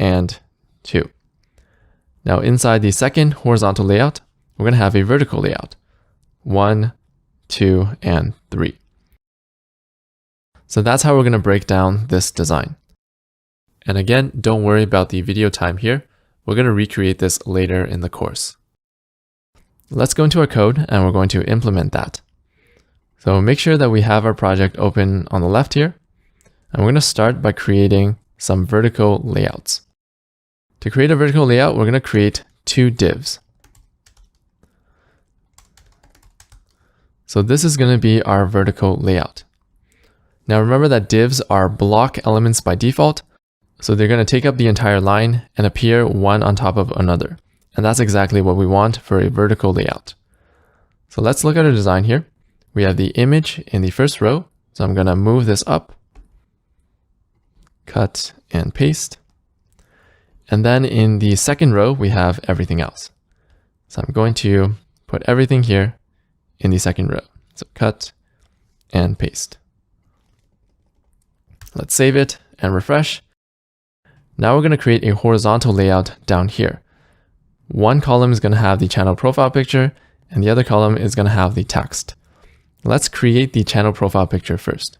and 2. Now inside the second horizontal layout, we're going to have a vertical layout. 1, 2, and 3. So that's how we're going to break down this design. And again, don't worry about the video time here. We're going to recreate this later in the course. Let's go into our code and we're going to implement that. So make sure that we have our project open on the left here. And we're going to start by creating some vertical layouts. To create a vertical layout, we're going to create 2 divs. So this is going to be our vertical layout. Now remember that divs are block elements by default, so they're going to take up the entire line and appear one on top of another. And that's exactly what we want for a vertical layout. So let's look at our design here. We have the image in the first row, so I'm going to move this up, cut and paste. And then in the second row, we have everything else. So I'm going to put everything here in the second row. So cut and paste. Let's save it and refresh. Now we're going to create a horizontal layout down here. One column is going to have the channel profile picture, and the other column is going to have the text. Let's create the channel profile picture first.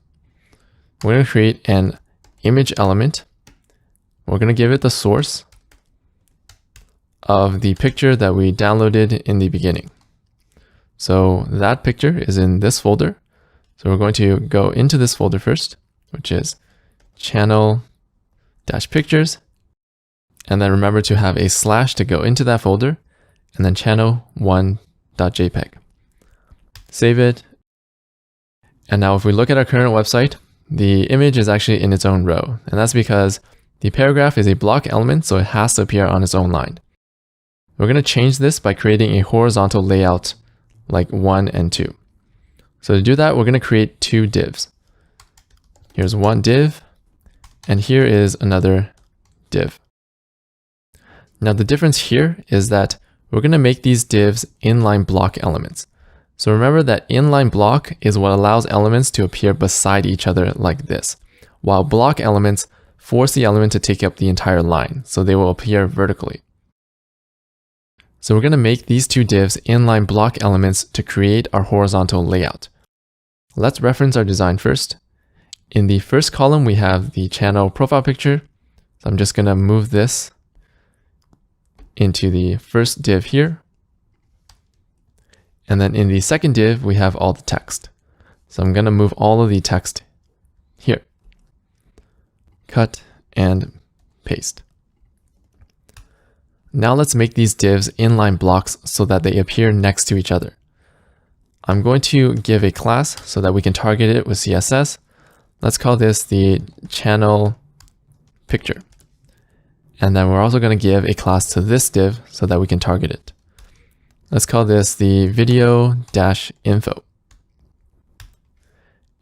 We're going to create an image element. We're going to give it the source of the picture that we downloaded in the beginning. So that picture is in this folder. So we're going to go into this folder first, which is channel-pictures. And then remember to have a slash to go into that folder, and then channel1.jpg. Save it. And now if we look at our current website, the image is actually in its own row. And that's because the paragraph is a block element, so it has to appear on its own line. We're going to change this by creating a horizontal layout like 1 and 2. So to do that, we're going to create 2 divs. Here's one div, and here is another div. Now the difference here is that we're going to make these divs inline block elements. So remember that inline block is what allows elements to appear beside each other like this, while block elements force the element to take up the entire line, so they will appear vertically. So we're going to make these 2 divs inline block elements to create our horizontal layout. Let's reference our design first. In the first column, we have the channel profile picture. So I'm just going to move this into the first div here. And then in the second div, we have all the text. So I'm going to move all of the text here. Cut and paste. Now let's make these divs inline blocks so that they appear next to each other. I'm going to give a class so that we can target it with CSS. Let's call this the channel picture. And then we're also going to give a class to this div so that we can target it. Let's call this the video-info.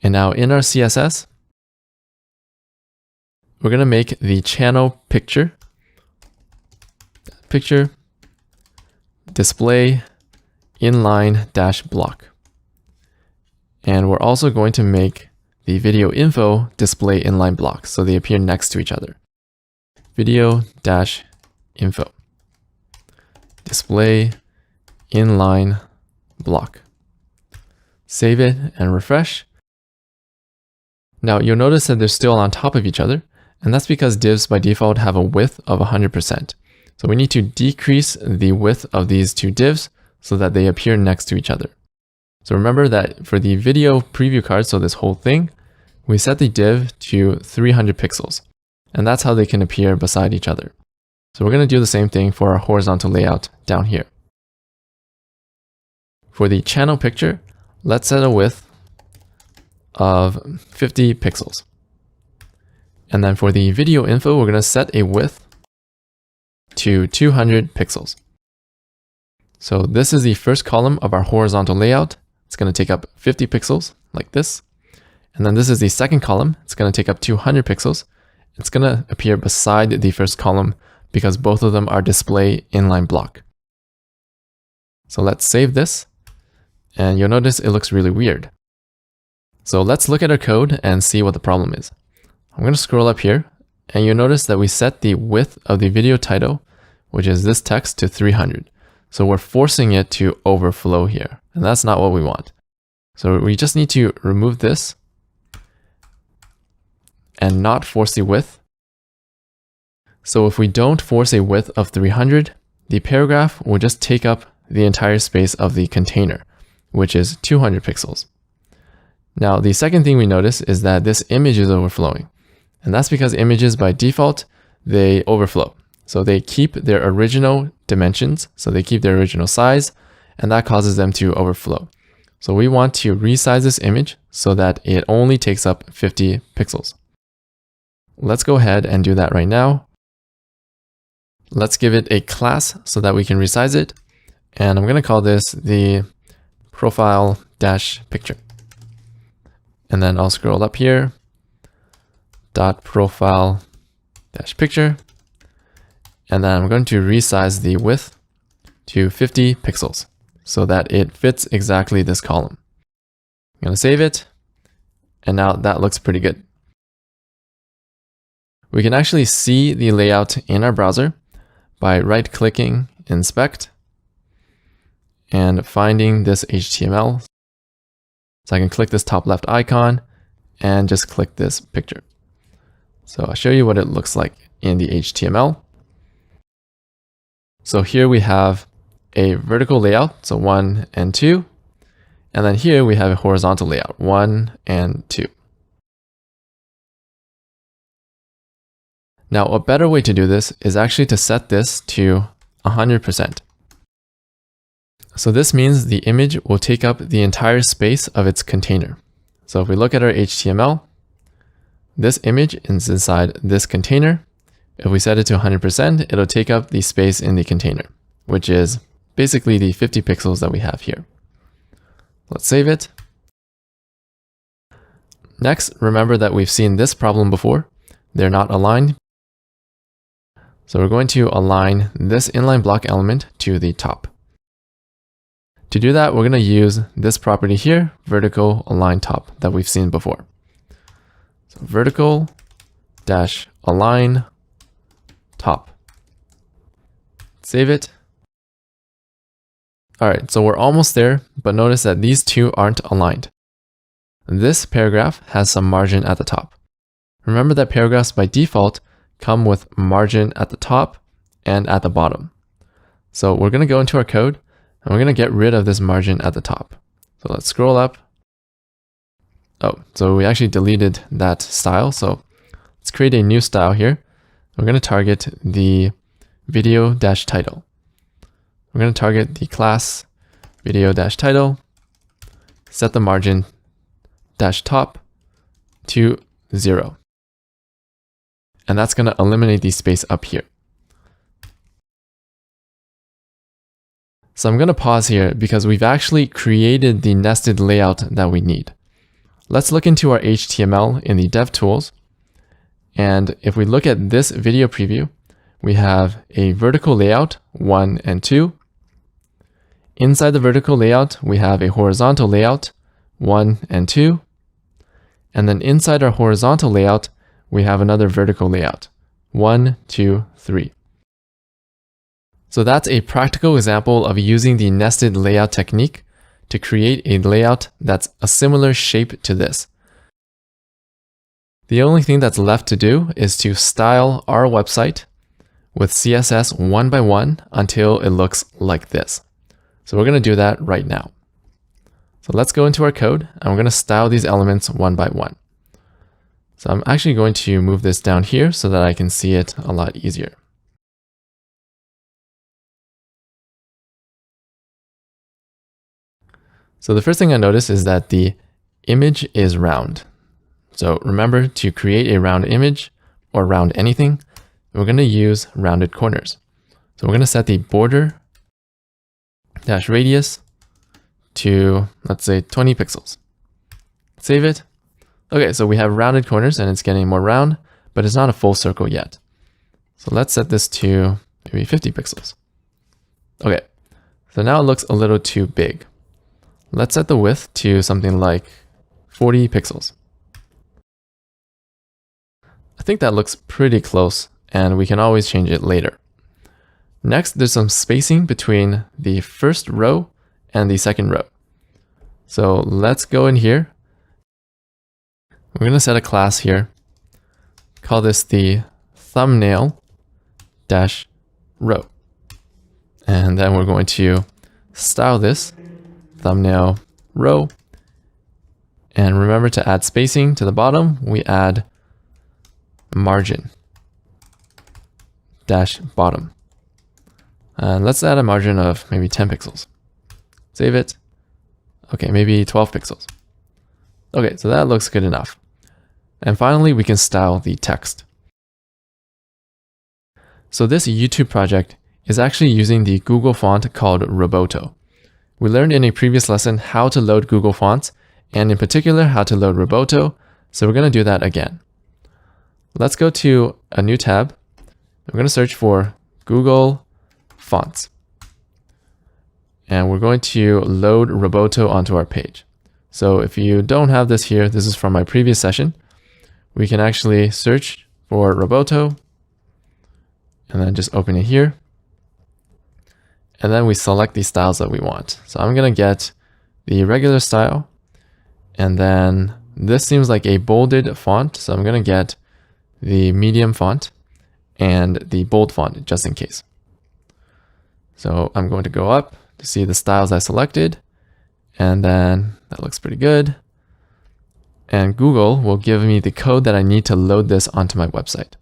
And now in our CSS, we're going to make the channel picture display inline dash block. And we're also going to make the video info display inline block so they appear next to each other. Video dash info display inline block. Save it and refresh. Now you'll notice that they're still on top of each other, and that's because divs by default have a width of 100%. So we need to decrease the width of these 2 divs so that they appear next to each other. So remember that for the video preview card, so this whole thing, we set the div to 300 pixels, and that's how they can appear beside each other. So we're going to do the same thing for our horizontal layout down here. For the channel picture, let's set a width of 50 pixels. And then for the video info, we're going to set a width to 200 pixels. So this is the first column of our horizontal layout. It's going to take up 50 pixels like this. And then this is the second column. It's going to take up 200 pixels. It's going to appear beside the first column because both of them are display inline block. So let's save this. And you'll notice it looks really weird. So let's look at our code and see what the problem is. I'm going to scroll up here And you'll notice that we set the width of the video title, which is this text, to 300. So we're forcing it to overflow here, and that's not what we want. So we just need to remove this and not force the width. So if we don't force a width of 300, the paragraph will just take up the entire space of the container, which is 200 pixels. Now, the second thing we notice is that this image is overflowing. And that's because images by default, they overflow. So they keep their original dimensions, so they keep their original size, and that causes them to overflow. So we want to resize this image so that it only takes up 50 pixels. Let's go ahead and do that right now. Let's give it a class so that we can resize it. And I'm going to call this the profile-picture. And then I'll scroll up here, .profile-picture. And then I'm going to resize the width to 50 pixels so that it fits exactly this column. I'm going to save it. And now that looks pretty good. We can actually see the layout in our browser by right-clicking Inspect and finding this HTML. So I can click this top left icon and just click this picture. So I'll show you what it looks like in the HTML. So here we have a vertical layout, so 1 and 2. And then here we have a horizontal layout, 1 and 2. Now, a better way to do this is actually to set this to 100%. So this means the image will take up the entire space of its container. So if we look at our HTML, this image is inside this container. If we set it to 100%, it'll take up the space in the container, which is basically the 50 pixels that we have here. Let's save it. Next, remember that we've seen this problem before. They're not aligned. So we're going to align this inline block element to the top. To do that, we're going to use this property here, vertical align top, that we've seen before. So vertical dash align top. Save it. All right, so we're almost there, but notice that these two aren't aligned. This paragraph has some margin at the top. Remember that paragraphs by default come with margin at the top and at the bottom. So we're going to go into our code and we're going to get rid of this margin at the top. So let's scroll up. Oh, so we actually deleted that style. So let's create a new style here. We're going to target the video-title. We're going to target the class video-title, set the margin -top to 0. And that's going to eliminate the space up here. So I'm going to pause here because we've actually created the nested layout that we need. Let's look into our HTML in the DevTools. And if we look at this video preview, we have a vertical layout, 1 and 2. Inside the vertical layout, we have a horizontal layout, 1 and 2. And then inside our horizontal layout, we have another vertical layout, 1, 2, 3. So that's a practical example of using the nested layout technique to create a layout that's a similar shape to this. The only thing that's left to do is to style our website with CSS one by one until it looks like this. So we're going to do that right now. So let's go into our code and we're going to style these elements one by one. So I'm actually going to move this down here so that I can see it a lot easier. So the first thing I notice is that the image is round. So remember, to create a round image or round anything, we're going to use rounded corners. So we're going to set the border dash radius to, let's say, 20 pixels. Save it. Okay, so we have rounded corners and it's getting more round, but it's not a full circle yet. So let's set this to maybe 50 pixels. Okay, so now it looks a little too big. Let's set the width to something like 40 pixels. I think that looks pretty close, and we can always change it later. Next, there's some spacing between the first row and the second row. So let's go in here. We're going to set a class here. Call this the thumbnail dash row. And then we're going to style this thumbnail row. And remember to add spacing to the bottom. We add margin dash bottom. And let's add a margin of maybe 10 pixels. Save it. Okay, maybe 12 pixels. Okay, so that looks good enough. And finally, we can style the text. So this YouTube project is actually using the Google font called Roboto. We learned in a previous lesson how to load Google fonts, and in particular, how to load Roboto. So we're going to do that again. Let's go to a new tab. We're going to search for Google Fonts. And we're going to load Roboto onto our page. So if you don't have this here, this is from my previous session. We can actually search for Roboto and then just open it here. And then we select the styles that we want. So I'm going to get the regular style. And then this seems like a bolded font. So I'm going to get the medium font and the bold font just in case. So I'm going to go up to see the styles I selected. And then that looks pretty good. And Google will give me the code that I need to load this onto my website.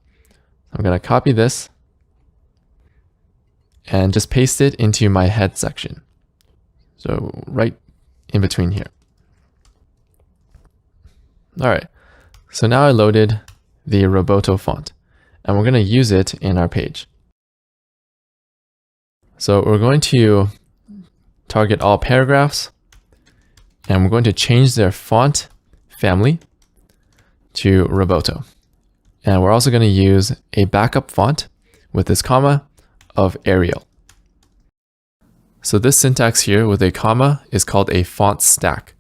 I'm going to copy this and just paste it into my head section. So right in between here. All right, so now I loaded the Roboto font and we're going to use it in our page. So we're going to target all paragraphs and we're going to change their font family to Roboto. And we're also going to use a backup font with this comma of Arial. So this syntax here with a comma is called a font stack.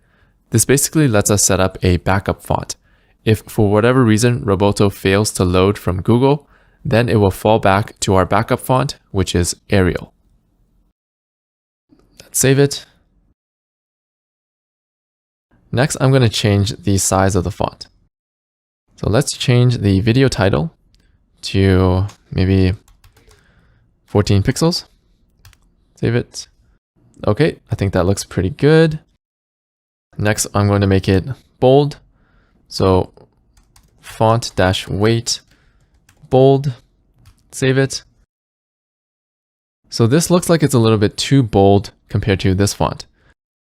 This basically lets us set up a backup font. If for whatever reason Roboto fails to load from Google, then it will fall back to our backup font, which is Arial. Let's save it. Next, I'm going to change the size of the font. So let's change the video title to maybe 14 pixels. Save it. Okay, I think that looks pretty good. Next, I'm going to make it bold. So font-weight bold. Save it. So this looks like it's a little bit too bold compared to this font.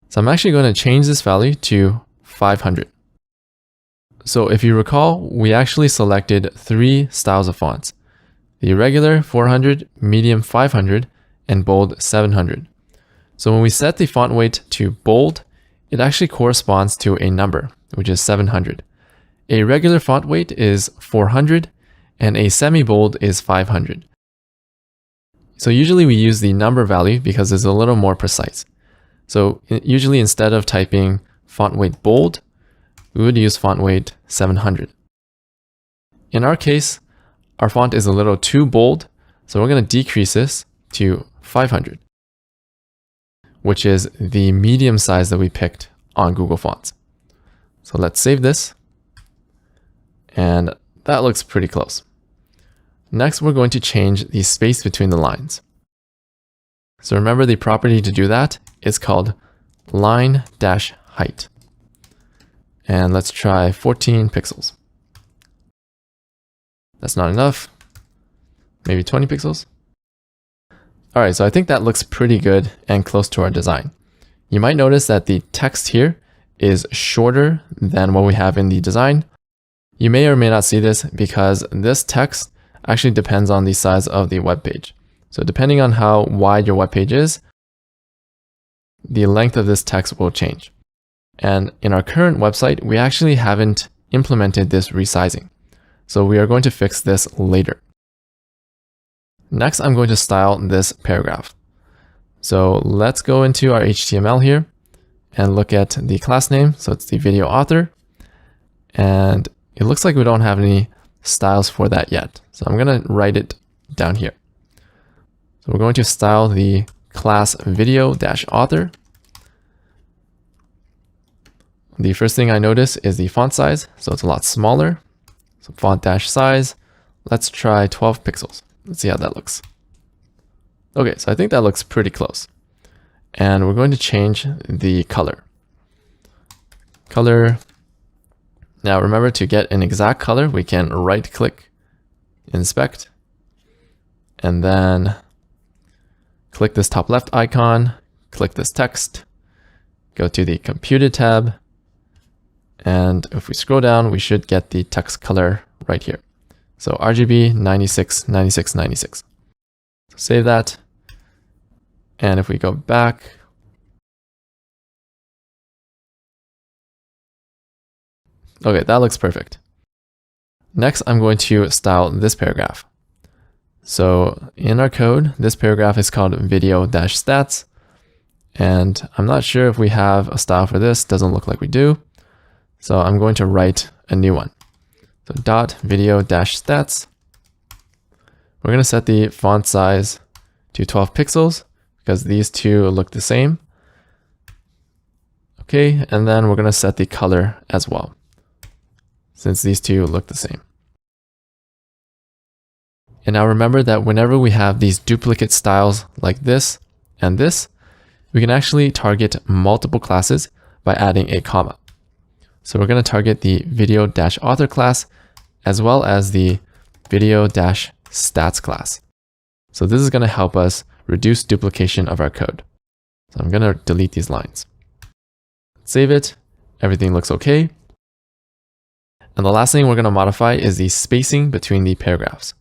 So I'm actually going to change this value to 500. So if you recall, we actually selected 3 styles of fonts: the regular 400, medium 500, and bold 700. So when we set the font weight to bold, it actually corresponds to a number, which is 700. A regular font weight is 400, and a semi-bold is 500. So usually we use the number value because it's a little more precise. So usually instead of typing font weight bold, we would use font weight 700. In our case, our font is a little too bold, so we're going to decrease this to 500, which is the medium size that we picked on Google Fonts. So let's save this. And that looks pretty close. Next, we're going to change the space between the lines. So remember, the property to do that is called line-height. And let's try 14 pixels. That's not enough. Maybe 20 pixels. All right, so I think that looks pretty good and close to our design. You might notice that the text here is shorter than what we have in the design. You may or may not see this because this text actually depends on the size of the web page. So depending on how wide your web page is, the length of this text will change. And in our current website, we actually haven't implemented this resizing. So we are going to fix this later. Next, I'm going to style this paragraph. So let's go into our HTML here and look at the class name. So it's the video author. And it looks like we don't have any styles for that yet. So I'm going to write it down here. So we're going to style the class video-author. The first thing I notice is the font size. So it's a lot smaller. So font-size, let's try 12 pixels. Let's see how that looks. Okay, so I think that looks pretty close. And we're going to change the color. Color. Now remember, to get an exact color, we can right click, inspect, and then click this top left icon, click this text, go to the computed tab, and if we scroll down, we should get the text color right here. So RGB 96, 96, 96. So save that. And if we go back, okay, that looks perfect. Next, I'm going to style this paragraph. So in our code, this paragraph is called video-stats. And I'm not sure if we have a style for this. Doesn't look like we do. So I'm going to write a new one. So dot video-stats. We're going to set the font size to 12 pixels because these two look the same. Okay, and then we're going to set the color as well, since these two look the same. And now remember that whenever we have these duplicate styles like this and this, we can actually target multiple classes by adding a comma. So we're going to target the video-author class as well as the video-stats class. So this is going to help us reduce duplication of our code. So I'm going to delete these lines. Save it. Everything looks okay. And the last thing we're going to modify is the spacing between the paragraphs.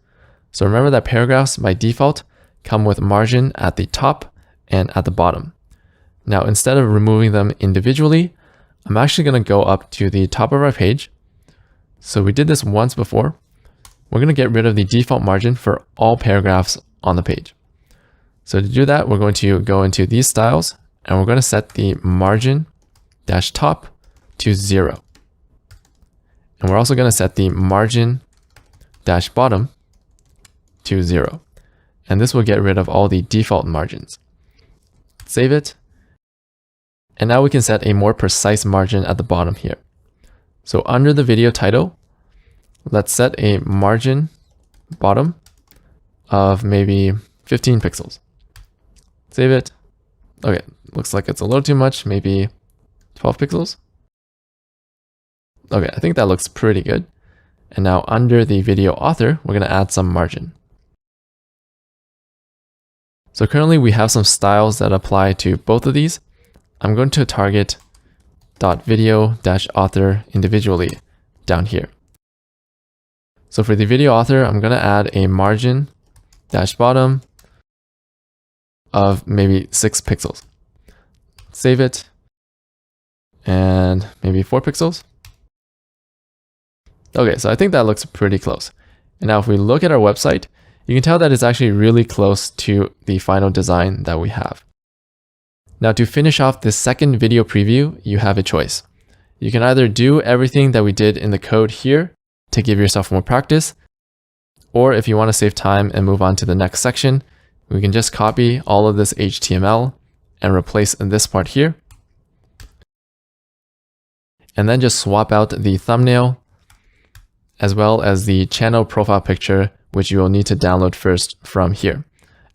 So remember that paragraphs by default come with margin at the top and at the bottom. Now, instead of removing them individually, I'm actually going to go up to the top of our page. So we did this once before. We're going to get rid of the default margin for all paragraphs on the page. So to do that, we're going to go into these styles and we're going to set the margin-top to 0. And we're also going to set the margin-bottom to 0. And this will get rid of all the default margins. Save it. And now we can set a more precise margin at the bottom here. So under the video title, let's set a margin bottom of maybe 15 pixels. Save it. Okay, looks like it's a little too much, maybe 12 pixels. Okay, I think that looks pretty good. And now under the video author, we're going to add some margin. So currently we have some styles that apply to both of these. I'm going to target .video-author individually down here. So for the video author, I'm going to add a margin-bottom of maybe 6 pixels. Save it. And maybe 4 pixels. Okay, so I think that looks pretty close. And now if we look at our website, you can tell that it's actually really close to the final design that we have. Now to finish off this second video preview, you have a choice. You can either do everything that we did in the code here to give yourself more practice, or if you want to save time and move on to the next section, we can just copy all of this HTML and replace this part here. And then just swap out the thumbnail as well as the channel profile picture, which you will need to download first from here,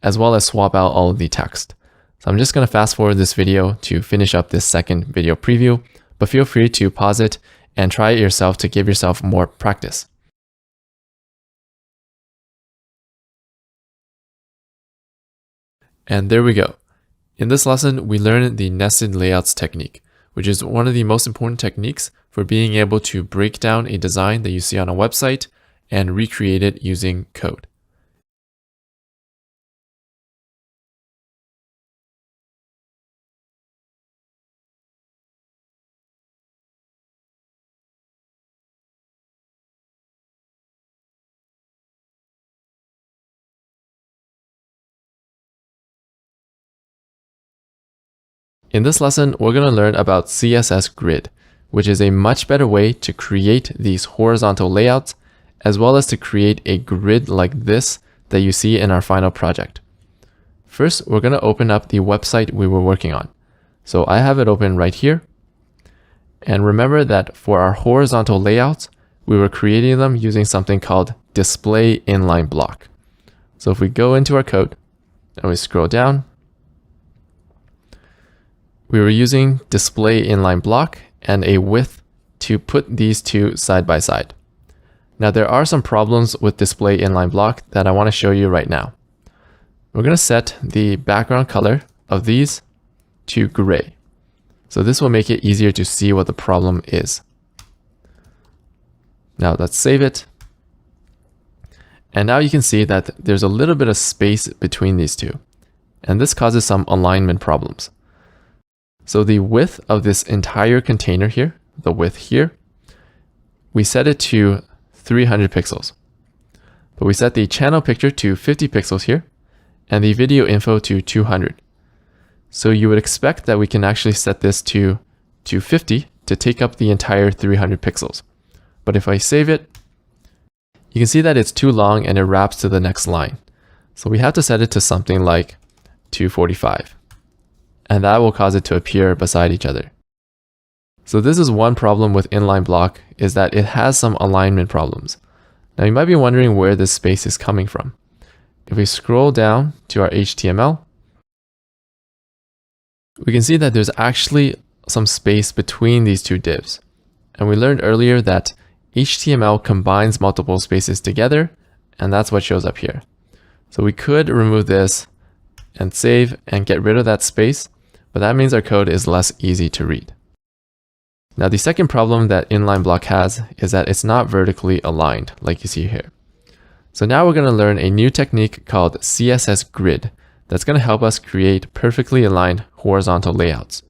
as well as swap out all of the text. So I'm just going to fast forward this video to finish up this second video preview, but feel free to pause it and try it yourself to give yourself more practice. And there we go. In this lesson, we learned the nested layouts technique, which is one of the most important techniques for being able to break down a design that you see on a website and recreate it using code. In this lesson, we're going to learn about CSS Grid, which is a much better way to create these horizontal layouts as well as to create a grid like this that you see in our final project. First, we're going to open up the website we were working on. So I have it open right here. And remember that for our horizontal layouts, we were creating them using something called display inline block. So if we go into our code and we scroll down, we were using display inline block and a width to put these two side by side. Now there are some problems with display inline block that I want to show you right now. We're going to set the background color of these to gray. So this will make it easier to see what the problem is. Now let's save it. And now you can see that there's a little bit of space between these two. And this causes some alignment problems. So the width of this entire container here, the width here, we set it to 300 pixels. But we set the channel picture to 50 pixels here, and the video info to 200. So you would expect that we can actually set this to 250 to take up the entire 300 pixels. But if I save it, you can see that it's too long and it wraps to the next line. So we have to set it to something like 245. And that will cause it to appear beside each other. So this is one problem with inline block, is that it has some alignment problems. Now you might be wondering where this space is coming from. If we scroll down to our HTML, we can see that there's actually some space between these two divs. And we learned earlier that HTML combines multiple spaces together, and that's what shows up here. So we could remove this and save and get rid of that space, but that means our code is less easy to read. Now the second problem that inline block has is that it's not vertically aligned like you see here. So now we're going to learn a new technique called CSS Grid that's going to help us create perfectly aligned horizontal layouts.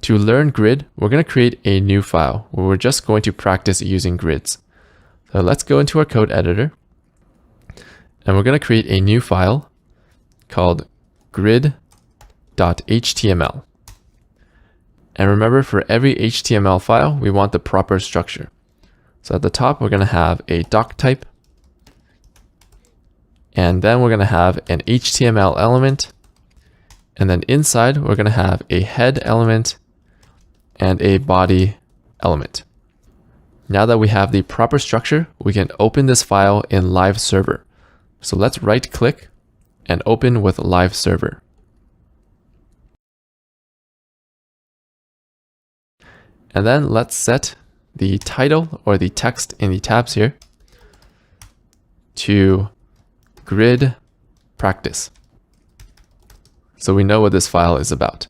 To learn grid, we're going to create a new file where we're just going to practice using grids. So let's go into our code editor, and we're going to create a new file called grid.html. And remember, for every HTML file, we want the proper structure. So at the top, we're going to have a doc type. And then we're going to have an HTML element. And then inside, we're going to have a head element and a body element. Now that we have the proper structure, we can open this file in Live Server. So let's right click and open with Live Server. And then let's set the title or the text in the tabs here to grid practice. So we know what this file is about.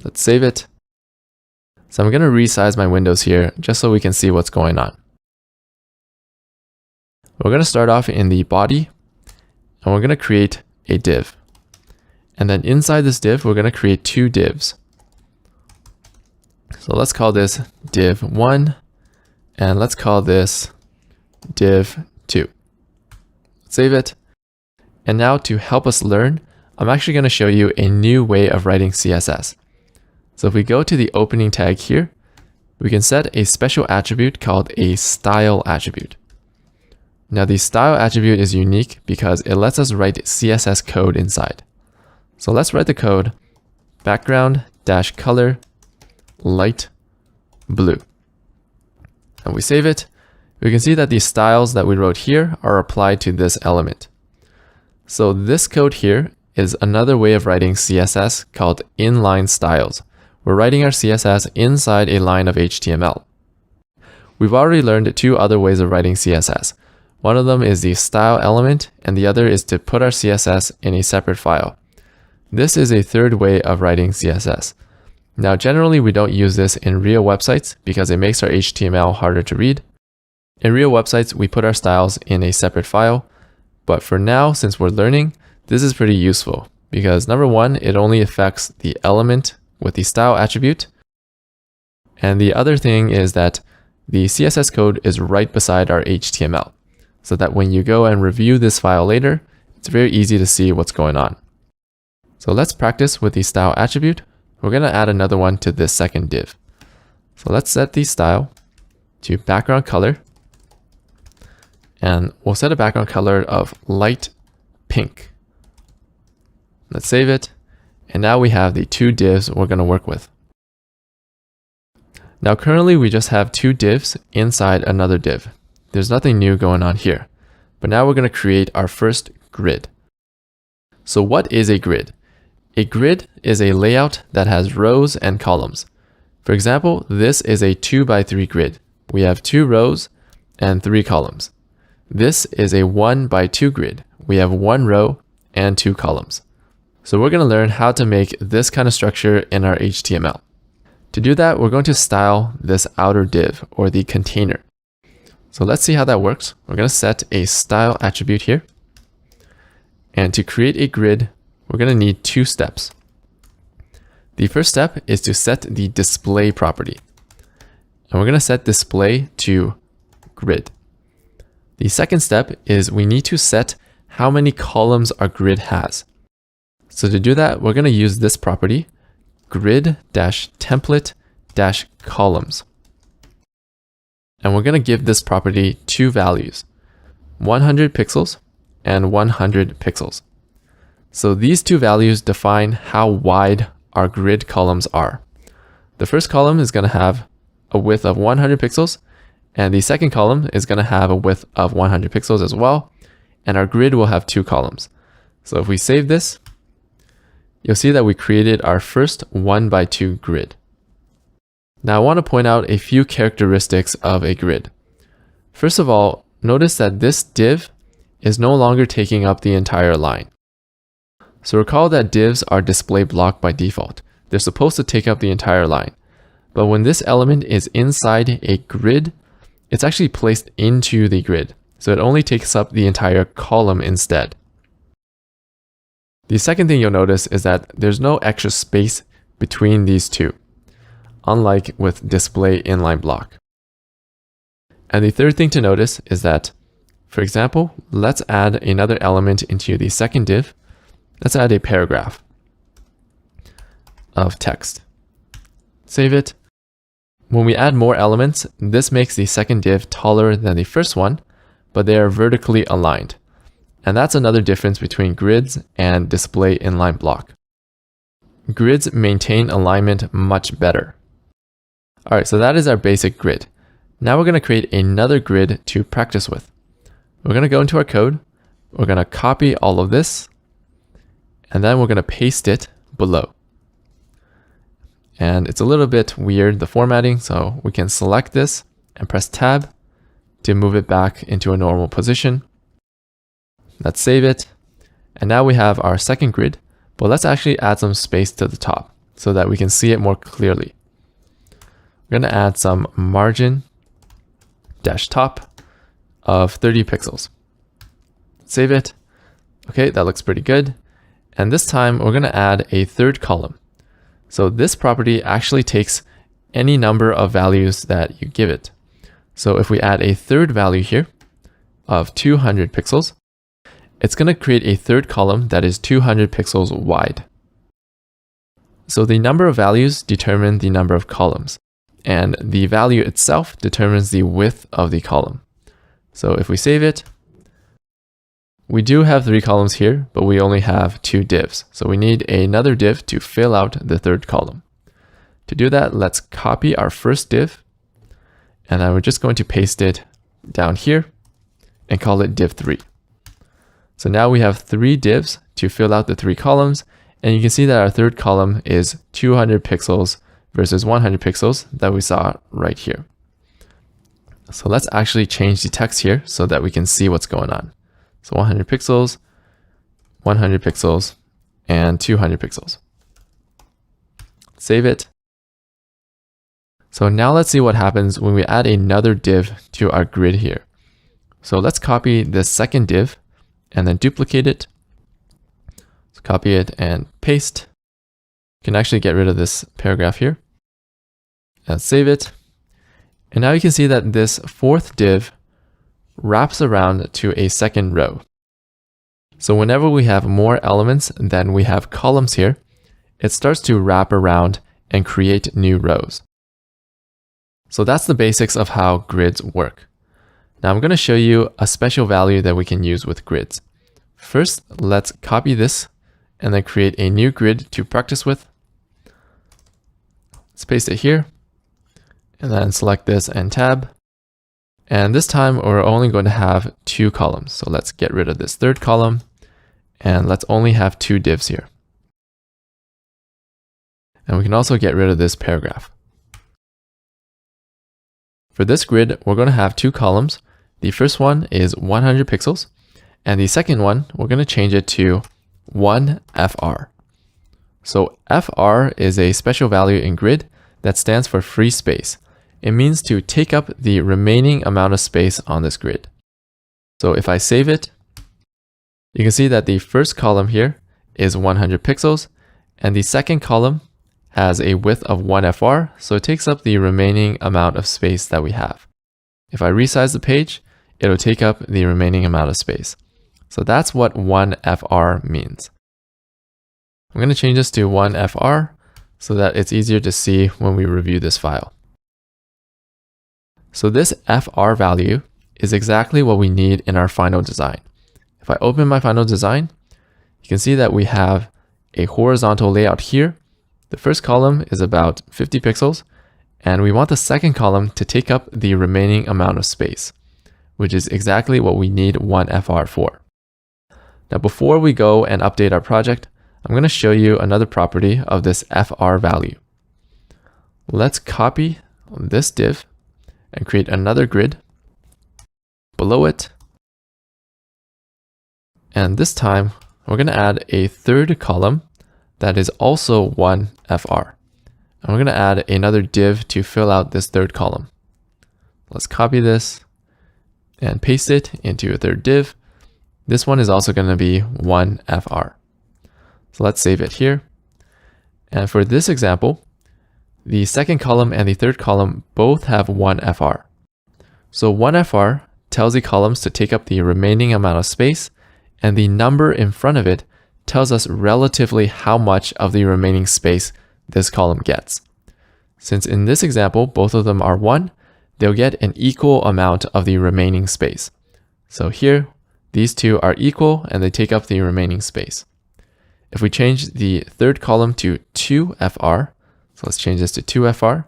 Let's save it. So I'm going to resize my windows here just so we can see what's going on. We're going to start off in the body, and we're going to create a div. And then inside this div, we're going to create two divs. So let's call this div 1, and let's call this div 2. Save it. And now to help us learn, I'm actually going to show you a new way of writing CSS. So if we go to the opening tag here, we can set a special attribute called a style attribute. Now the style attribute is unique because it lets us write CSS code inside. So let's write the code background-color light blue. And we save it. We can see that the styles that we wrote here are applied to this element. So this code here is another way of writing CSS called inline styles. We're writing our CSS inside a line of HTML. We've already learned two other ways of writing CSS. One of them is the style element, and the other is to put our CSS in a separate file. This is a third way of writing CSS. Now, generally, we don't use this in real websites because it makes our HTML harder to read. In real websites, we put our styles in a separate file. But for now, since we're learning, this is pretty useful because number one, it only affects the element with the style attribute. And the other thing is that the CSS code is right beside our HTML, so that when you go and review this file later, it's very easy to see what's going on. So let's practice with the style attribute. We're going to add another one to this second div. So let's set the style to background color And we'll set a background color of light pink. Let's save it. And now we have the two divs we're going to work with. Now currently we just have two divs inside another div. There's nothing new going on here. But now we're going to create our first grid. So what is a grid? A grid is a layout that has rows and columns. For example, this is a 2x3 grid. We have 2 rows and 3 columns. This is a 1x2 grid. We have 1 row and 2 columns. So we're going to learn how to make this kind of structure in our HTML. To do that, we're going to style this outer div, or the container. So let's see how that works. We're going to set a style attribute here. And to create a grid, we're going to need 2 steps. The first step is to set the display property. And we're going to set display to grid. The second step is we need to set how many columns our grid has. So to do that, we're going to use this property, grid-template-columns. And we're going to give this property 2 values, 100 pixels and 100 pixels. So these 2 values define how wide our grid columns are. The first column is going to have a width of 100 pixels, and the second column is going to have a width of 100 pixels as well, and our grid will have 2 columns. So if we save this, you'll see that we created our first 1x2 grid. Now I want to point out a few characteristics of a grid. First of all, notice that this div is no longer taking up the entire line. So recall that divs are display block by default. They're supposed to take up the entire line. But when this element is inside a grid, it's actually placed into the grid. So it only takes up the entire column instead. The second thing you'll notice is that there's no extra space between these two, unlike with display inline block. And the third thing to notice is that, for example, let's add another element into the second div. Let's add a paragraph of text. Save it. When we add more elements, this makes the second div taller than the first one, but they are vertically aligned. And that's another difference between grids and display inline block. Grids maintain alignment much better. All right, so that is our basic grid. Now we're going to create another grid to practice with. We're going to go into our code. We're going to copy all of this, and then we're going to paste it below. And it's a little bit weird, the formatting, so we can select this and press Tab to move it back into a normal position. Let's save it. And now we have our second grid, but let's actually add some space to the top so that we can see it more clearly. We're going to add some margin dash top of 30 pixels. Save it. Okay, that looks pretty good. And this time we're going to add a third column. So this property actually takes any number of values that you give it. So if we add a third value here of 200 pixels, it's going to create a third column that is 200 pixels wide. So the number of values determine the number of columns, and the value itself determines the width of the column. So if we save it, we do have 3 columns here, but we only have 2 divs. So we need another div to fill out the third column. To do that, let's copy our first div, and then we're just going to paste it down here and call it div 3. So now we have 3 divs to fill out the 3 columns, and you can see that our third column is 200 pixels versus 100 pixels that we saw right here. So let's actually change the text here so that we can see what's going on. So 100 pixels, 100 pixels, and 200 pixels. Save it. So now let's see what happens when we add another div to our grid here. So let's copy this second div and then duplicate it. So copy it and paste. You can actually get rid of this paragraph here. And save it. And now you can see that this fourth div wraps around to a second row. So whenever we have more elements than we have columns here, it starts to wrap around and create new rows. So that's the basics of how grids work. Now I'm going to show you a special value that we can use with grids. First, let's copy this and then create a new grid to practice with. Let's paste it here and then select this and tab. And this time we're only going to have 2 columns. So let's get rid of this third column and let's only have 2 divs here. And we can also get rid of this paragraph. For this grid, we're going to have 2 columns. The first one is 100 pixels, and the second one, we're going to change it to 1 FR. So FR is a special value in grid that stands for free space. It means to take up the remaining amount of space on this grid. So if I save it, you can see that the first column here is 100 pixels, and the second column has a width of 1 FR, so it takes up the remaining amount of space that we have. If I resize the page, it'll take up the remaining amount of space. So that's what 1 FR means. I'm going to change this to 1 FR so that it's easier to see when we review this file. So this FR value is exactly what we need in our final design. If I open my final design, you can see that we have a horizontal layout here. The first column is about 50 pixels, and we want the second column to take up the remaining amount of space, which is exactly what we need 1 FR for. Now, before we go and update our project, I'm going to show you another property of this FR value. Let's copy this div and create another grid below it. And this time, we're going to add a third column that is also 1 FR. And we're going to add another div to fill out this third column. Let's copy this and paste it into a third div. This one is also going to be 1 FR. So let's save it here. And for this example, the second column and the third column both have 1 FR. So 1 FR tells the columns to take up the remaining amount of space, and the number in front of it tells us relatively how much of the remaining space this column gets. Since in this example, both of them are 1, they'll get an equal amount of the remaining space. So here, these two are equal and they take up the remaining space. If we change the third column to 2 FR, so let's change this to 2 FR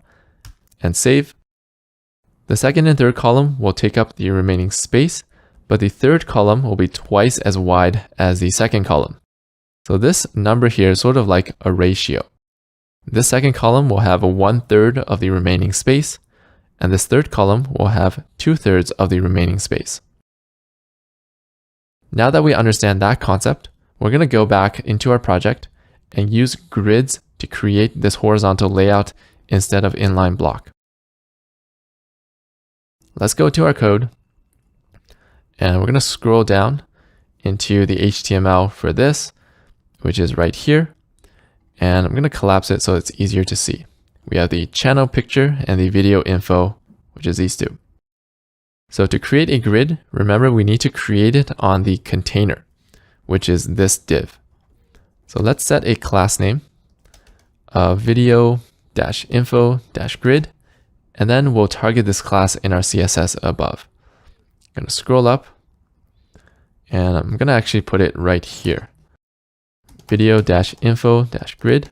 and save, the second and third column will take up the remaining space, but the third column will be twice as wide as the second column. So this number here is sort of like a ratio. This second column will have 1/3 of the remaining space, and this third column will have 2/3 of the remaining space. Now that we understand that concept, we're going to go back into our project and use grids to create this horizontal layout instead of inline block. Let's go to our code, and we're going to scroll down into the HTML for this, which is right here. And I'm going to collapse it so it's easier to see. We have the channel picture and the video info, which is these two. So to create a grid, remember we need to create it on the container, which is this div. So let's set a class name of video-info-grid, and then we'll target this class in our CSS above. I'm going to scroll up, and I'm going to actually put it right here. Video-info-grid,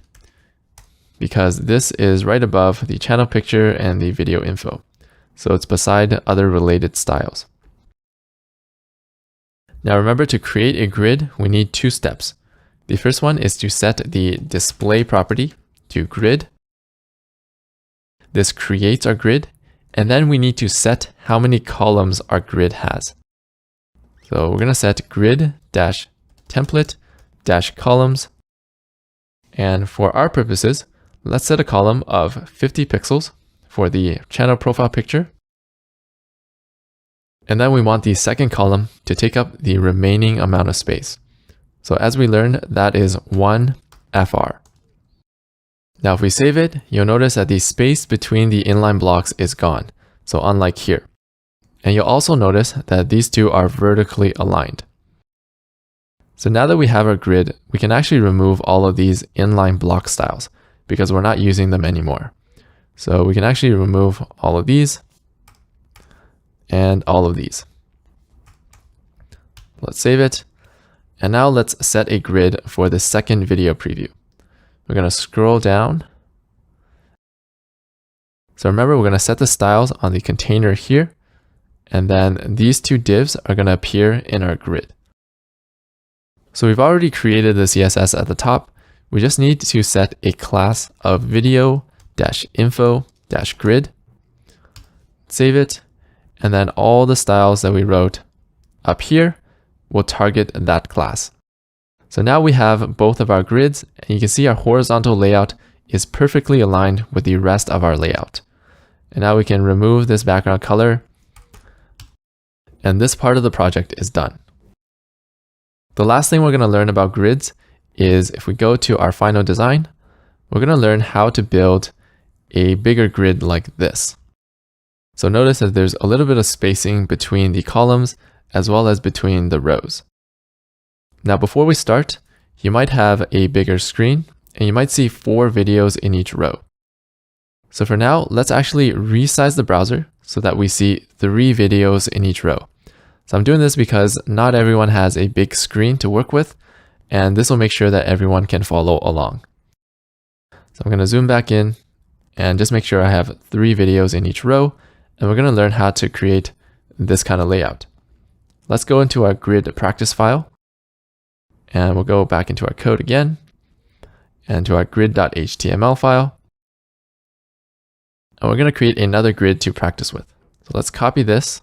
because this is right above the channel picture and the video info. So it's beside other related styles. Now remember, to create a grid, we need 2 steps. The first one is to set the display property to grid. This creates our grid, and then we need to set how many columns our grid has. So we're going to set grid-template-columns. And for our purposes, let's set a column of 50 pixels for the channel profile picture. And then we want the second column to take up the remaining amount of space. So as we learned, that is 1 FR. Now if we save it, you'll notice that the space between the inline blocks is gone. So unlike here. And you'll also notice that these two are vertically aligned. So now that we have our grid, we can actually remove all of these inline block styles because we're not using them anymore. So we can actually remove all of these. and all of these. Let's save it. And now let's set a grid for the second video preview. We're going to scroll down. So remember, we're going to set the styles on the container here. And then these two divs are going to appear in our grid. So we've already created the CSS at the top. We just need to set a class of video-info-grid. Save it. And then all the styles that we wrote up here will target that class. So now we have both of our grids, and you can see our horizontal layout is perfectly aligned with the rest of our layout. And now we can remove this background color, and this part of the project is done. The last thing we're going to learn about grids is if we go to our final design, we're going to learn how to build a bigger grid like this. So notice that there's a little bit of spacing between the columns as well as between the rows. Now before we start, you might have a bigger screen and you might see 4 videos in each row. So for now, let's actually resize the browser so that we see 3 videos in each row. So I'm doing this because not everyone has a big screen to work with, and this will make sure that everyone can follow along. So I'm going to zoom back in and just make sure I have 3 videos in each row, and we're going to learn how to create this kind of layout. Let's go into our grid practice file, and we'll go back into our code again, and to our grid.html file. And we're going to create another grid to practice with. So let's copy this,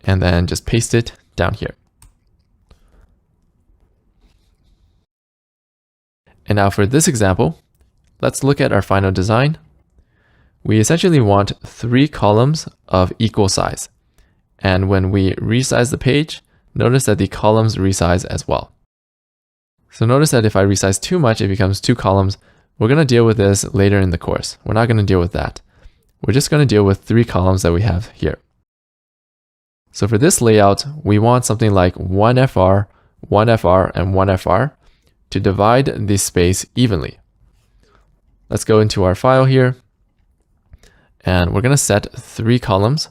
and then just paste it down here. And now for this example, let's look at our final design. We essentially want 3 columns of equal size. And when we resize the page, notice that the columns resize as well. So notice that if I resize too much, it becomes 2 columns. We're going to deal with this later in the course. We're not going to deal with that. We're just going to deal with 3 columns that we have here. So for this layout, we want something like 1FR, 1FR, and 1FR to divide the space evenly. Let's go into our file here, and we're going to set 3 columns,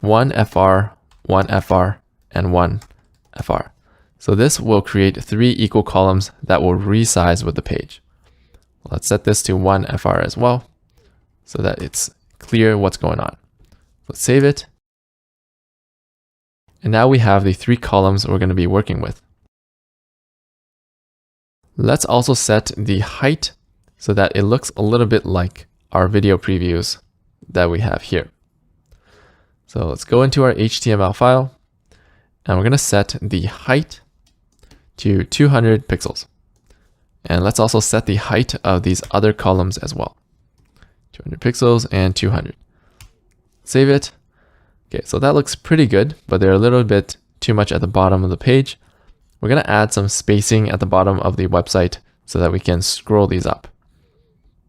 1FR, 1FR, and 1FR. So this will create 3 equal columns that will resize with the page. Let's set this to 1FR as well, so that it's clear what's going on. Let's save it. And now we have the 3 columns we're going to be working with. Let's also set the height so that it looks a little bit like our video previews that we have here. So let's go into our HTML file, and we're going to set the height to 200 pixels. And let's also set the height of these other columns as well. 200 pixels and 200. Save it. Okay, so that looks pretty good, but they're a little bit too much at the bottom of the page. We're going to add some spacing at the bottom of the website so that we can scroll these up.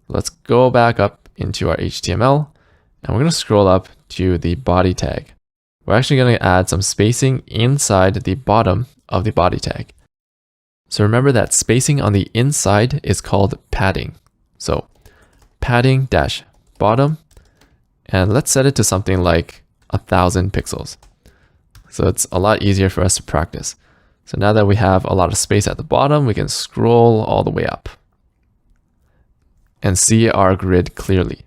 Let's go back up into our HTML, and we're going to scroll up to the body tag. We're actually going to add some spacing inside the bottom of the body tag. So remember that spacing on the inside is called padding. So padding dash bottom, and let's set it to something like 1000 pixels. So it's a lot easier for us to practice. So now that we have a lot of space at the bottom, we can scroll all the way up and see our grid clearly.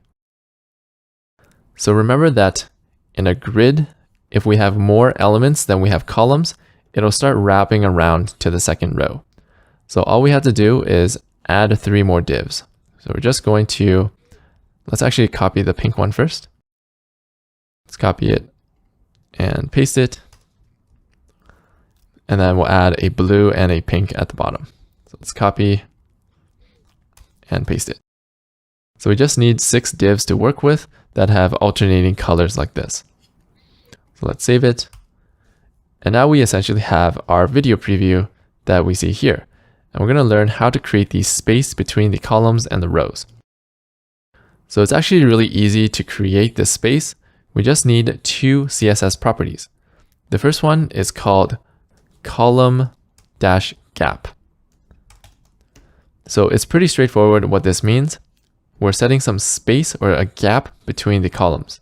So remember that in a grid, if we have more elements than we have columns, it'll start wrapping around to the second row. So all we have to do is add 3 more divs. So we're just going to, let's actually copy the pink one first. Let's copy it and paste it. And then we'll add a blue and a pink at the bottom. So let's copy and paste it. So we just need 6 divs to work with that have alternating colors like this. So let's save it. And now we essentially have our video preview that we see here. And we're going to learn how to create the space between the columns and the rows. So it's actually really easy to create this space. We just need 2 CSS properties. The first one is called column-gap. So it's pretty straightforward what this means. We're setting some space or a gap between the columns.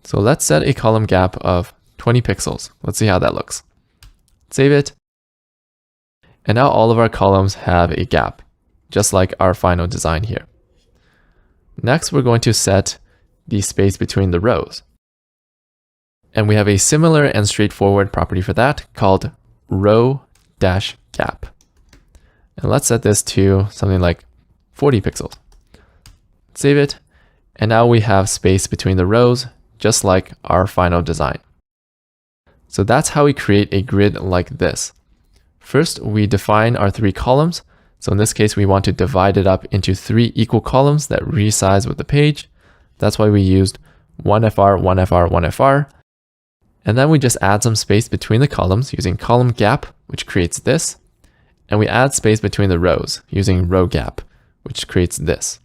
So let's set a column gap of 20 pixels. Let's see how that looks. Save it. And now all of our columns have a gap, just like our final design here. Next, we're going to set the space between the rows. And we have a similar and straightforward property for that called row-gap. And let's set this to something like 40 pixels. Save it. And now we have space between the rows, just like our final design. So that's how we create a grid like this. First, we define our 3 columns. So in this case, we want to divide it up into 3 equal columns that resize with the page. That's why we used 1FR, 1FR, 1FR. And then we just add some space between the columns using column gap, which creates this. And we add space between the rows using row gap, which creates this.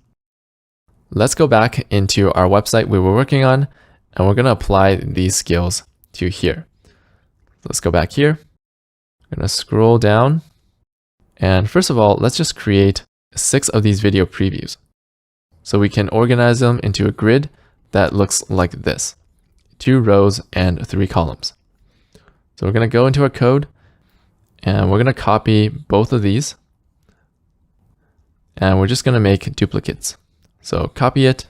Let's go back into our website we were working on, and we're going to apply these skills to here. Let's go back here. I'm going to scroll down. And first of all, let's just create 6 of these video previews. So we can organize them into a grid that looks like this. 2 rows and 3 columns. So we're going to go into our code and we're going to copy both of these. And we're just going to make duplicates. So copy it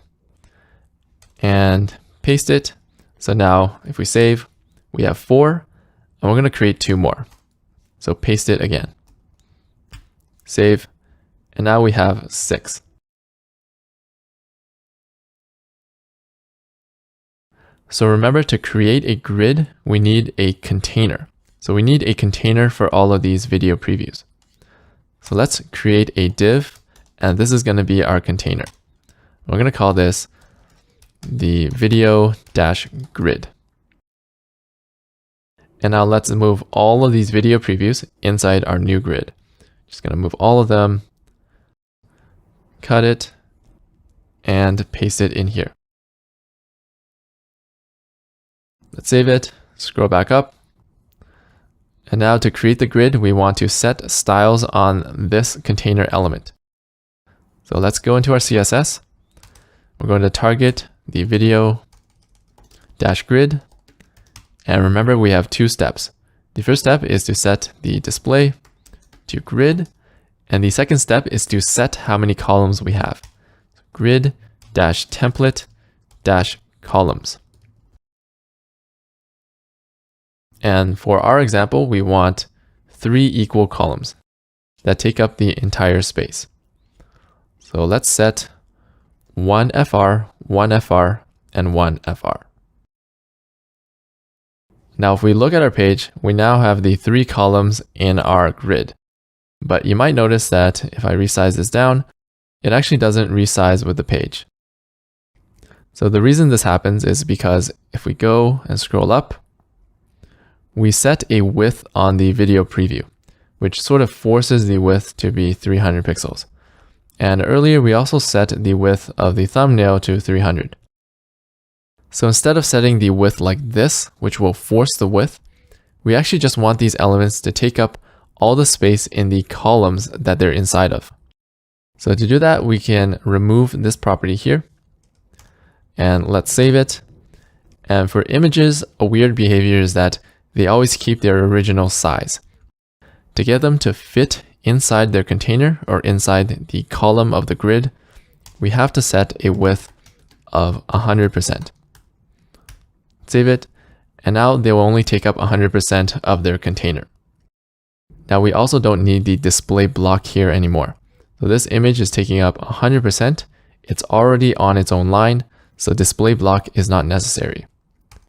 and paste it. So now if we save, we have 4 and we're going to create 2 more. So paste it again. Save. And now we have 6. So remember, to create a grid, we need a container. So we need a container for all of these video previews. So let's create a div, and this is going to be our container. We're going to call this the video-grid. And now let's move all of these video previews inside our new grid. Just going to move all of them, cut it, and paste it in here. Let's save it, scroll back up. And now to create the grid, we want to set styles on this container element. So let's go into our CSS. We're going to target the video-grid. And remember, we have 2 steps. The first step is to set the display to grid. And the second step is to set how many columns we have. Grid-template-columns. And for our example, we want 3 equal columns that take up the entire space. So let's set 1FR, 1FR, and 1FR. Now, if we look at our page, we now have the 3 columns in our grid. But you might notice that if I resize this down, it actually doesn't resize with the page. So the reason this happens is because if we go and scroll up, we set a width on the video preview, which sort of forces the width to be 300 pixels. And earlier, we also set the width of the thumbnail to 300. So instead of setting the width like this, which will force the width, we actually just want these elements to take up all the space in the columns that they're inside of. So to do that, we can remove this property here. And let's save it. And for images, a weird behavior is that they always keep their original size. To get them to fit inside their container or inside the column of the grid, we have to set a width of 100%. Save it, and now they will only take up 100% of their container. Now we also don't need the display block here anymore. So this image is taking up 100%. It's already on its own line, so display block is not necessary.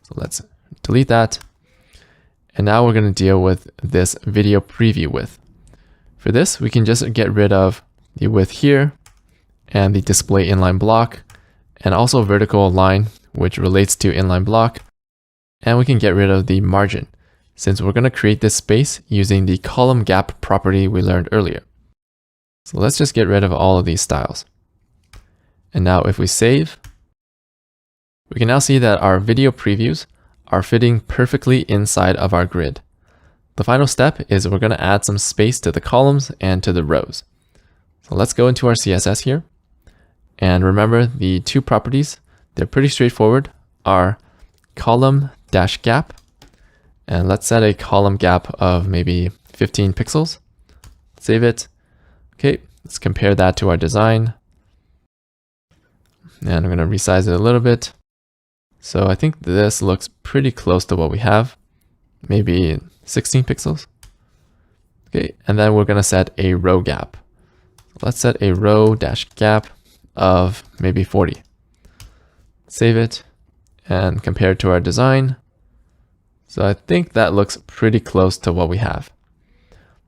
So let's delete that. And now we're going to deal with this video preview width. For this, we can just get rid of the width here and the display inline block, and also vertical line, which relates to inline block. And we can get rid of the margin, since we're going to create this space using the column gap property we learned earlier. So let's just get rid of all of these styles. And now if we save, we can now see that our video previews are fitting perfectly inside of our grid. The final step is we're going to add some space to the columns and to the rows. So let's go into our CSS here. And remember, the 2 properties, they're pretty straightforward, are column dash gap, and let's set a column gap of maybe 15 pixels. Save it. Okay, let's compare that to our design. And I'm going to resize it a little bit. So I think this looks pretty close to what we have, maybe 16 pixels. Okay, and then we're going to set a row gap. Let's set a row dash gap of maybe 40. Save it and compare it to our design. So I think that looks pretty close to what we have.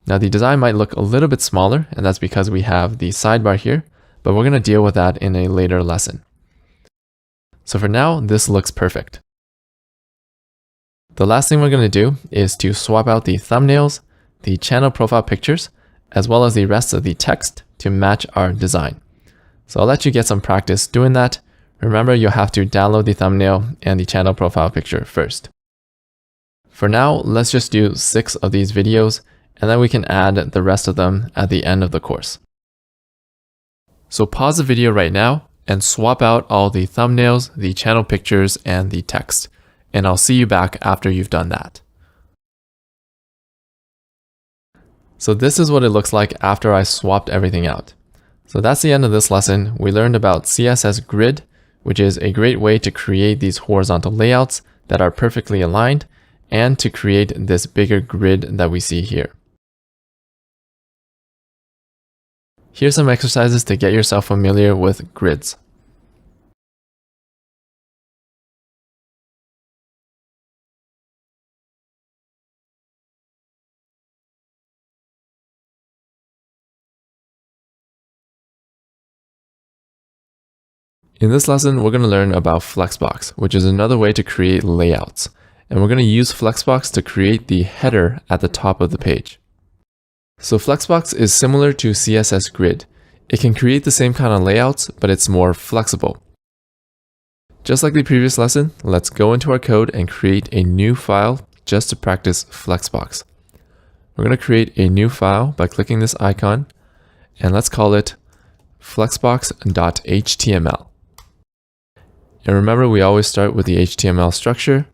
Now the design might look a little bit smaller, and that's because we have the sidebar here, but we're going to deal with that in a later lesson. So for now, this looks perfect. The last thing we're going to do is to swap out the thumbnails, the channel profile pictures, as well as the rest of the text to match our design. So I'll let you get some practice doing that. Remember, you'll have to download the thumbnail and the channel profile picture first. For now, let's just do 6 of these videos, and then we can add the rest of them at the end of the course. So pause the video right now and swap out all the thumbnails, the channel pictures, and the text. And I'll see you back after you've done that. So this is what it looks like after I swapped everything out. So that's the end of this lesson. We learned about CSS Grid, which is a great way to create these horizontal layouts that are perfectly aligned and to create this bigger grid that we see here. Here's some exercises to get yourself familiar with grids. In this lesson, we're going to learn about Flexbox, which is another way to create layouts. And we're going to use Flexbox to create the header at the top of the page. So Flexbox is similar to CSS Grid. It can create the same kind of layouts, but it's more flexible. Just like the previous lesson, let's go into our code and create a new file just to practice Flexbox. We're going to create a new file by clicking this icon, and let's call it flexbox.html. And remember, we always start with the HTML structure.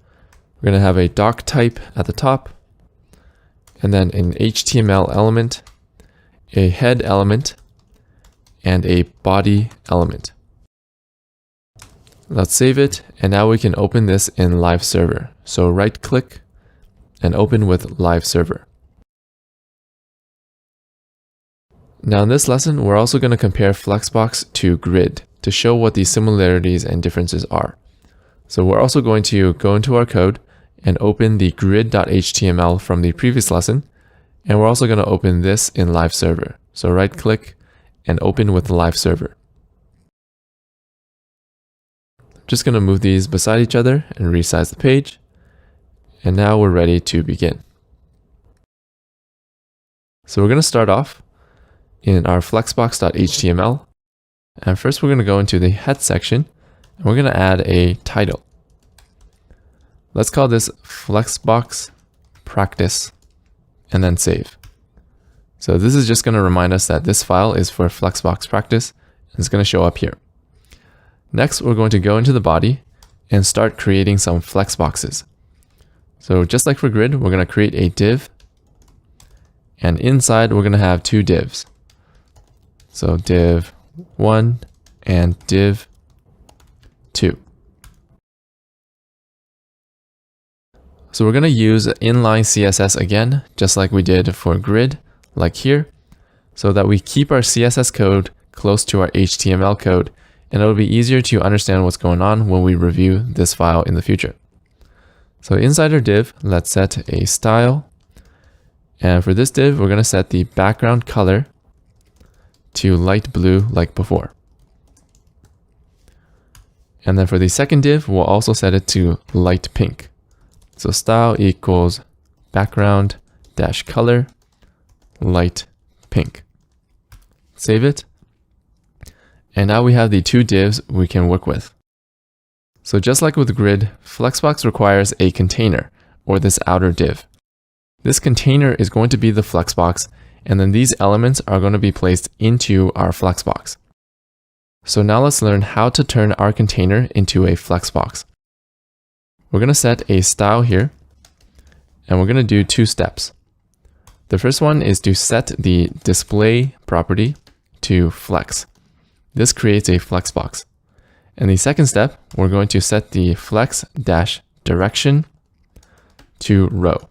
We're going to have a doc type at the top, and then an HTML element, a head element, and a body element. Let's save it, and now we can open this in Live Server. So right click and open with Live Server. Now in this lesson, we're also going to compare Flexbox to Grid to show what the similarities and differences are. So we're also going to go into our code and open the grid.html from the previous lesson. And we're also going to open this in Live Server. So right click and open with Live Server. I'm just going to move these beside each other and resize the page. And now we're ready to begin. So we're going to start off in our flexbox.html. And first we're going to go into the head section and we're going to add a title. Let's call this Flexbox Practice and then save. So this is just going to remind us that this file is for Flexbox Practice and it's going to show up here. Next, we're going to go into the body and start creating some flexboxes. So just like for Grid, we're going to create a div, and inside we're going to have 2 divs. So div 1 and div 2. So we're going to use inline CSS again, just like we did for Grid, like here, so that we keep our CSS code close to our HTML code, and it'll be easier to understand what's going on when we review this file in the future. So inside our div, let's set a style. And for this div, we're going to set the background color to light blue like before. And then for the second div, we'll also set it to light pink. So style equals background dash color light pink. Save it. And now we have the 2 divs we can work with. So just like with Grid, Flexbox requires a container, or this outer div. This container is going to be the Flexbox, and then these elements are going to be placed into our Flexbox. So now let's learn how to turn our container into a Flexbox. we're going to set a style here, and we're going to do 2 steps. The first one is to set the display property to flex. This creates a flex box. And the second step, we're going to set the flex-direction to row.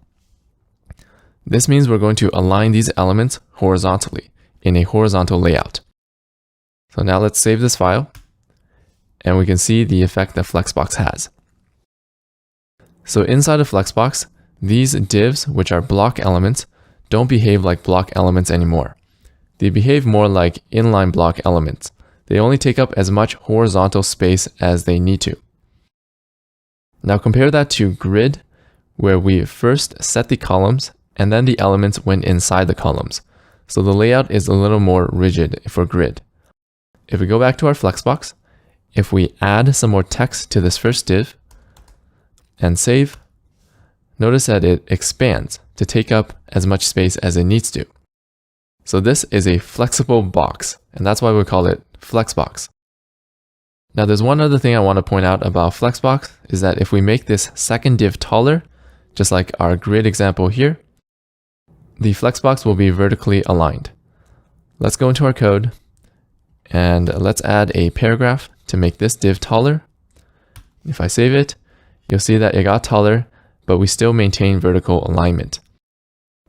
This means we're going to align these elements horizontally in a horizontal layout. So now let's save this file, and we can see the effect that Flexbox has. So inside of Flexbox, these divs, which are block elements, don't behave like block elements anymore. They behave more like inline block elements. They only take up as much horizontal space as they need to. Now compare that to Grid, where we first set the columns and then the elements went inside the columns. So the layout is a little more rigid for Grid. If we go back to our Flexbox, if we add some more text to this first div and save, notice that it expands to take up as much space as it needs to. So this is a flexible box, and that's why we call it Flexbox. Now there's one other thing I want to point out about Flexbox is that if we make this second div taller, just like our Grid example here, the Flexbox will be vertically aligned. Let's go into our code and let's add a paragraph to make this div taller. If I save it, you'll see that it got taller, but we still maintain vertical alignment.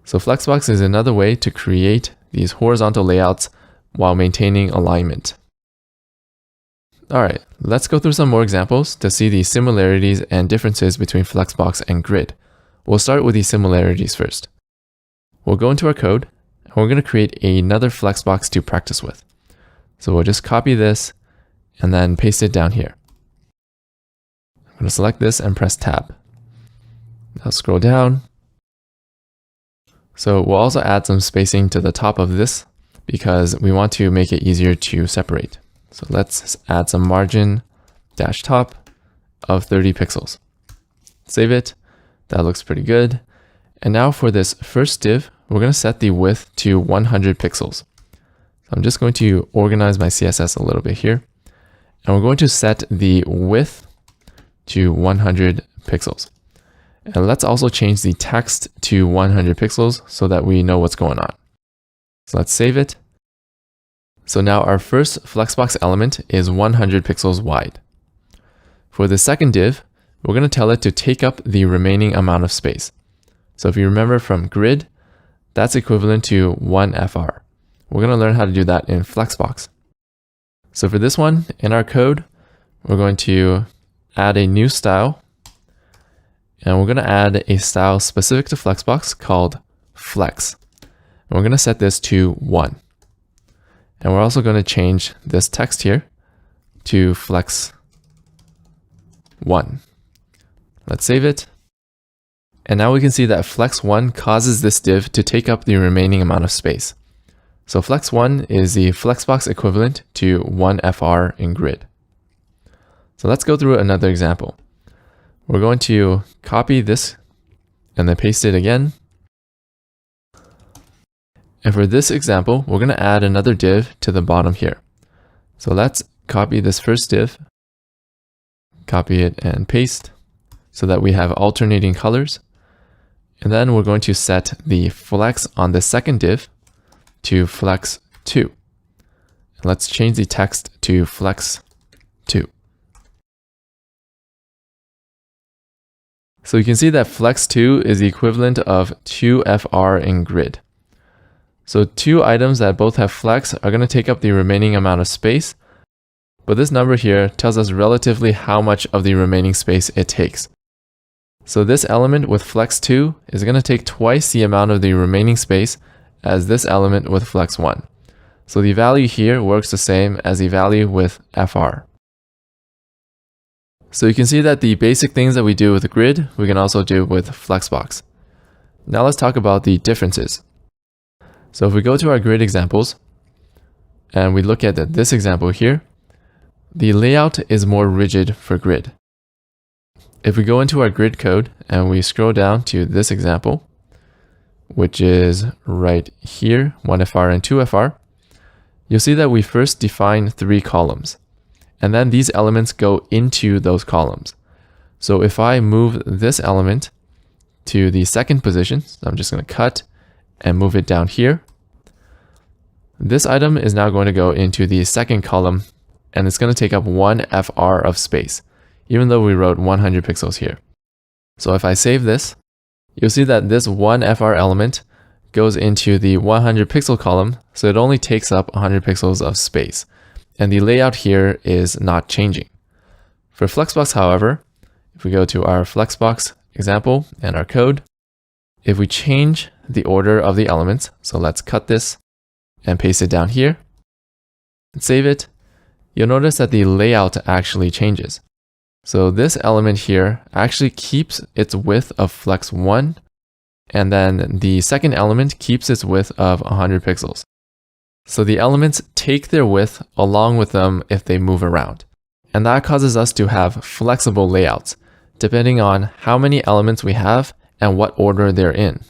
So Flexbox is another way to create these horizontal layouts while maintaining alignment. Alright, let's go through some more examples to see the similarities and differences between Flexbox and Grid. We'll start with the similarities first. We'll go into our code, and we're going to create another Flexbox to practice with. So we'll just copy this and then paste it down here. I'm going to select this and press Tab. Now scroll down. So we'll also add some spacing to the top of this because we want to make it easier to separate. So let's add some margin dash top of 30 pixels. Save it. That looks pretty good. And now for this first div, we're going to set the width to 100 pixels. So I'm just going to organize my CSS a little bit here. And we're going to set the width to 100 pixels. And let's also change the text to 100 pixels so that we know what's going on. So let's save it. So now our first Flexbox element is 100 pixels wide. For the second div, we're going to tell it to take up the remaining amount of space. So if you remember from Grid, that's equivalent to 1 FR. We're going to learn how to do that in Flexbox. So for this one, in our code, we're going to add a new style. And we're going to add a style specific to Flexbox called Flex. And we're going to set this to 1. And we're also going to change this text here to Flex 1. Let's save it. And now we can see that Flex 1 causes this div to take up the remaining amount of space. So Flex 1 is the Flexbox equivalent to 1 FR in Grid. So let's go through another example. We're going to copy this and then paste it again. And for this example, we're going to add another div to the bottom here. So let's copy this first div, copy it and paste so that we have alternating colors. And then we're going to set the flex on the second div to Flex 2. And let's change the text to Flex 2. So you can see that Flex 2 is the equivalent of 2 FR in Grid. So two items that both have flex are going to take up the remaining amount of space, but this number here tells us relatively how much of the remaining space it takes. So this element with Flex 2 is going to take twice the amount of the remaining space as this element with Flex 1. So the value here works the same as the value with FR. So you can see that the basic things that we do with Grid, we can also do with Flexbox. Now let's talk about the differences. So if we go to our Grid examples, and we look at this example here, the layout is more rigid for Grid. If we go into our Grid code, and we scroll down to this example, which is right here, 1FR and 2FR, you'll see that we first define 3 columns. And then these elements go into those columns. So if I move this element to the second position, so I'm just going to cut and move it down here. This item is now going to go into the second column, and it's going to take up 1 FR of space, even though we wrote 100 pixels here. So if I save this, you'll see that this 1 FR element goes into the 100 pixel column, so it only takes up 100 pixels of space. And the layout here is not changing. For Flexbox, however, if we go to our Flexbox example and our code, if we change the order of the elements, so let's cut this and paste it down here and save it, you'll notice that the layout actually changes. So this element here actually keeps its width of Flex 1, and then the second element keeps its width of 100 pixels. So the elements take their width along with them if they move around. And that causes us to have flexible layouts, depending on how many elements we have and what order they're in.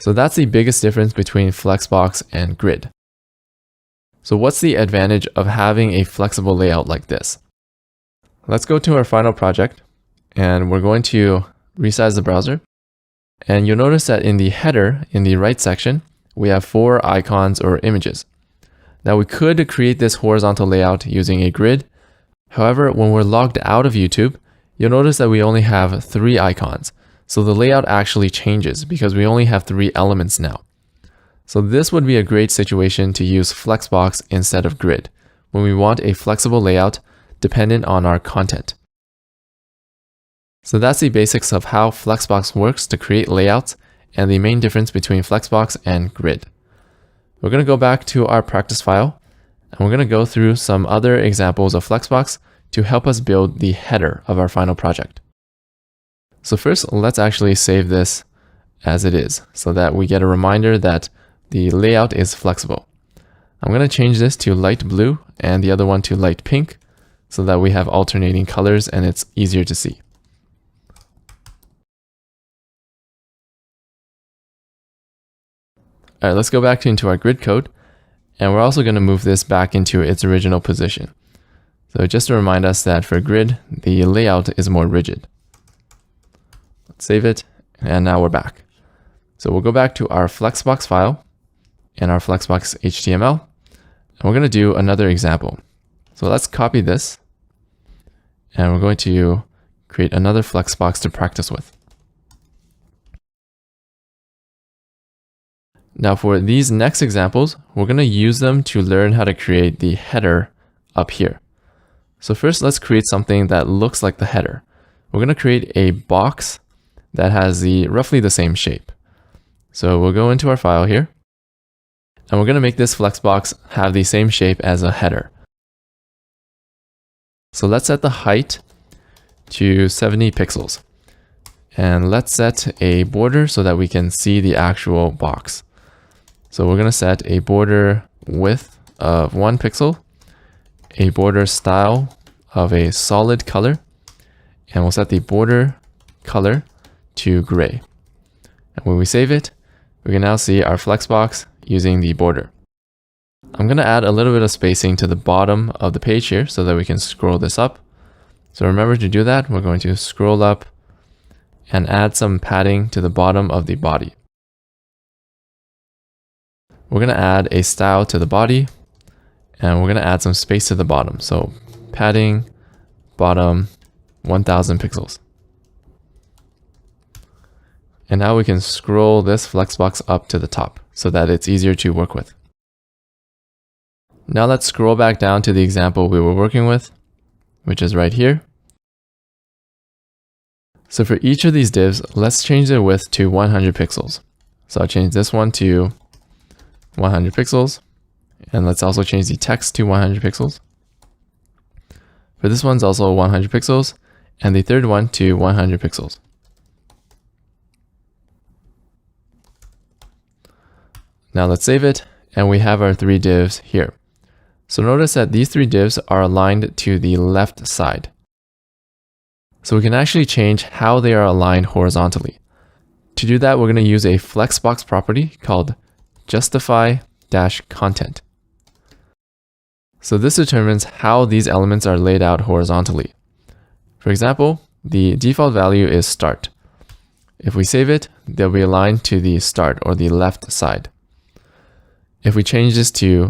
So that's the biggest difference between Flexbox and Grid. So what's the advantage of having a flexible layout like this? Let's go to our final project, and we're going to resize the browser. And you'll notice that in the header, in the right section, we have 4 icons or images. Now we could create this horizontal layout using a grid. However, when we're logged out of YouTube, you'll notice that we only have 3 icons. So the layout actually changes because we only have 3 elements now. So this would be a great situation to use Flexbox instead of Grid when we want a flexible layout dependent on our content. So that's the basics of how Flexbox works to create layouts and the main difference between Flexbox and Grid. We're going to go back to our practice file, and we're going to go through some other examples of Flexbox to help us build the header of our final project. So first, let's actually save this as it is so that we get a reminder that the layout is flexible. I'm going to change this to light blue and the other one to light pink so that we have alternating colors and it's easier to see. All right, let's go back into our grid code, and we're also going to move this back into its original position. So just to remind us that for grid, the layout is more rigid. Let's save it, and now we're back. So we'll go back to our Flexbox file and our Flexbox HTML, and we're going to do another example. So let's copy this, and we're going to create another Flexbox to practice with. Now for these next examples, we're going to use them to learn how to create the header up here. So first, let's create something that looks like the header. We're going to create a box that has roughly the same shape. So we'll go into our file here, and we're going to make this Flexbox have the same shape as a header. So let's set the height to 70 pixels. And let's set a border so that we can see the actual box. So we're going to set a border width of 1 pixel, a border style of a solid color, and we'll set the border color to gray. And when we save it, we can now see our Flexbox using the border. I'm going to add a little bit of spacing to the bottom of the page here so that we can scroll this up. So remember to do that, we're going to scroll up and add some padding to the bottom of the body. We're going to add a style to the body, and we're going to add some space to the bottom. So padding, bottom, 1000 pixels. And now we can scroll this Flexbox up to the top so that it's easier to work with. Now let's scroll back down to the example we were working with, which is right here. So for each of these divs, let's change their width to 100 pixels. So I'll change this one to 100 pixels, and let's also change the text to 100 pixels. For this one's also 100 pixels, and the third one to 100 pixels. Now let's save it, and we have our 3 divs here. So notice that these 3 divs are aligned to the left side. So we can actually change how they are aligned horizontally. To do that, we're going to use a Flexbox property called justify-content. So this determines how these elements are laid out horizontally. For example, the default value is start. If we save it, they'll be aligned to the start or the left side. If we change this to